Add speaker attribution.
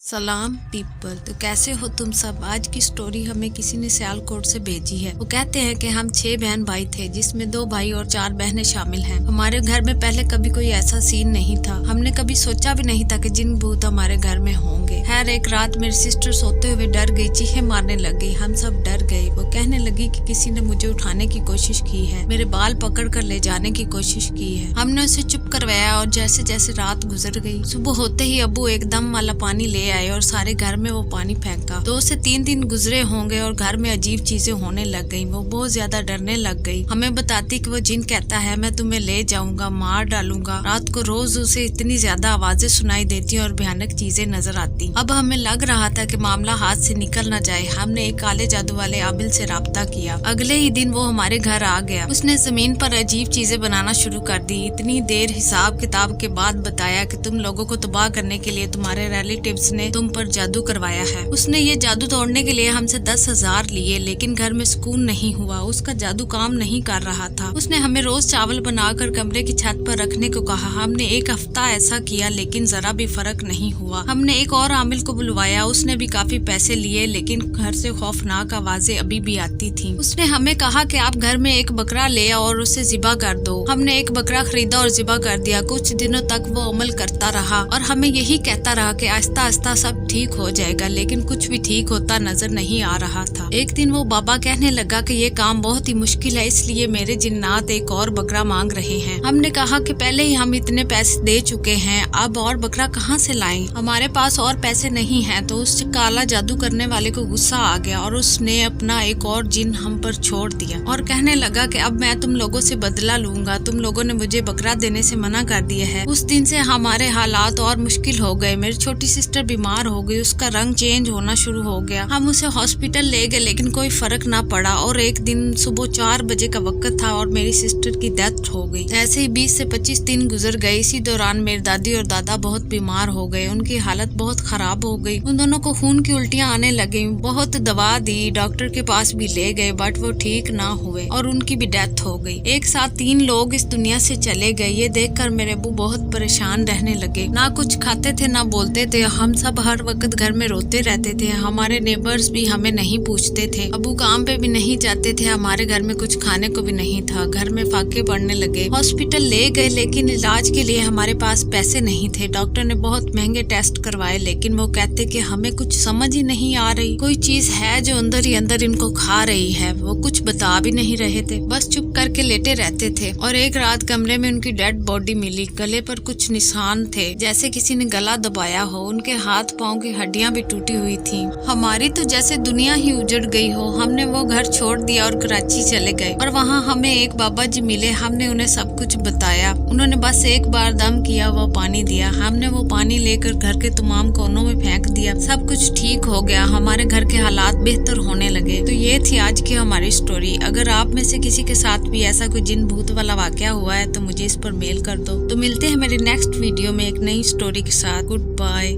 Speaker 1: सलाम पीपल। तो कैसे हो तुम सब। आज की स्टोरी हमें किसी ने सियालकोट से भेजी है। वो कहते हैं कि हम 6 बहन भाई थे, जिसमें 2 भाई और 4 बहनें शामिल हैं। हमारे घर में पहले कभी कोई ऐसा सीन नहीं था। हमने कभी सोचा भी नहीं था कि जिन भूत हमारे घर में होंगे। खैर एक रात मेरी सिस्टर सोते हुए डर गई, चीखें मारने लग गई। हम सब डर गए। वो कहने लगी कि किसी ने मुझे उठाने की कोशिश की है, मेरे बाल पकड़ कर ले जाने की कोशिश की है। हमने उसे चुप करवाया और जैसे जैसे रात गुजर गई, सुबह होते ही अब्बू एकदम वाला पानी ले आए और सारे घर में वो पानी फेंका। 2 से 3 दिन गुजरे होंगे और घर में अजीब चीजें होने लग गई। वो बहुत ज्यादा डरने लग गई। हमें बताती कि वो जिन कहता है मैं तुम्हें ले जाऊंगा, मार डालूंगा। रात को रोज उसे इतनी ज्यादा आवाजें सुनाई देती और भयानक चीजें नजर आती। अब हमें लग रहा था कि मामला हाथ से निकल न जाए। हमने एक काले जादू वाले आबिल से राब्ता किया। अगले ही दिन वो हमारे घर आ गया। उसने जमीन पर अजीब चीजें बनाना शुरू कर दी। इतनी देर हिसाब किताब के बाद बताया कि तुम लोगों को तबाह करने के लिए तुम्हारे रिलेटिव्स ने तुम पर जादू करवाया है। उसने ये जादू तोड़ने के लिए हमसे 10,000 लिए, लेकिन घर में सुकून नहीं हुआ। उसका जादू काम नहीं कर रहा था। उसने हमें रोज चावल बनाकर कमरे की छत पर रखने को कहा। हमने एक हफ्ता ऐसा किया, लेकिन जरा भी फर्क नहीं हुआ। हमने एक और आमिल को बुलवाया। उसने भी काफी पैसे लिए, लेकिन घर से खौफनाक आवाजें अभी भी आती थी। उसने हमें कहा कि आप घर में एक बकरा ले आओ और उसे ज़िबा कर दो। हमने एक बकरा खरीदा और ज़िबा कर दिया। कुछ दिनों तक वो अमल करता रहा और हमें यही कहता रहा कि आहिस्ता आहिस्ता सब ठीक हो जाएगा, लेकिन कुछ भी ठीक होता नजर नहीं आ रहा था। एक दिन वो बाबा कहने लगा कि ये काम बहुत ही मुश्किल है, इसलिए मेरे जिन्नात एक और बकरा मांग रहे हैं। हमने कहा कि पहले ही हम इतने पैसे दे चुके हैं, अब और बकरा कहाँ से लाएं? हमारे पास और पैसे नहीं हैं। तो उस काला जादू करने वाले को गुस्सा आ गया और उसने अपना एक और जिन हम पर छोड़ दिया और कहने लगा कि अब मैं तुम लोगों से बदला लूंगा। तुम लोगों ने मुझे बकरा देने से मना कर दिया है। उस दिन से हमारे हालात और मुश्किल हो गए। मेरी छोटी सिस्टर बीमार हो गई, उसका रंग चेंज होना शुरू हो गया। हम उसे हॉस्पिटल ले गए, लेकिन कोई फर्क ना पड़ा। और एक दिन सुबह 4 बजे का वक्त था और मेरी सिस्टर की डेथ हो गई। ऐसे ही 20 से 25 दिन गुजर गए। इसी दौरान मेरी दादी और दादा बहुत बीमार हो गए। उनकी हालत बहुत खराब हो गई। उन दोनों को खून की उल्टियां आने लगी। बहुत दवा दी, डॉक्टर के पास भी ले गए, बट वो ठीक ना हुए और उनकी भी डेथ हो गई। एक साथ 3 लोग इस दुनिया से चले गए। ये देखकर मेरे अब्बू बहुत परेशान रहने लगे। ना कुछ खाते थे ना बोलते थे। हम सब हर वक्त घर में रोते रहते थे। हमारे नेबर्स भी हमें नहीं पूछते थे। अब्बू काम पे भी नहीं जाते थे। हमारे घर में कुछ खाने को भी नहीं था। घर में फाके पड़ने लगे। हॉस्पिटल ले गए, लेकिन इलाज के लिए हमारे पास पैसे नहीं थे। डॉक्टर ने बहुत महंगे टेस्ट करवाए, लेकिन वो कहते कि हमें कुछ समझ ही नहीं आ रही। कोई चीज है जो अंदर ही अंदर इनको खा रही है। वो कुछ बता भी नहीं रहे थे, बस चुप करके लेटे रहते थे। और एक रात कमरे में उनकी डेड बॉडी मिली। गले पर कुछ निशान थे, जैसे किसी ने गला दबाया हो। उनके हाथ पाँव की हड्डियां भी टूटी हुई थी। हमारी तो जैसे दुनिया ही उजड़ गई हो। हमने वो घर छोड़ दिया और कराची चले गए। और वहाँ हमें एक बाबा जी मिले। हमने उन्हें सब कुछ बताया। उन्होंने बस एक बार दम किया, वो पानी दिया। हमने वो पानी लेकर घर के तमाम कोनों में फेंक दिया। सब कुछ ठीक हो गया। हमारे घर के हालात बेहतर होने लगे। तो ये थी आज की हमारी स्टोरी। अगर आप में से किसी के साथ भी ऐसा कोई जिन भूत वाला वाकया हुआ है तो मुझे इस पर मेल कर दो। तो मिलते हैं मेरे नेक्स्ट वीडियो में एक नई स्टोरी के साथ। Good bye.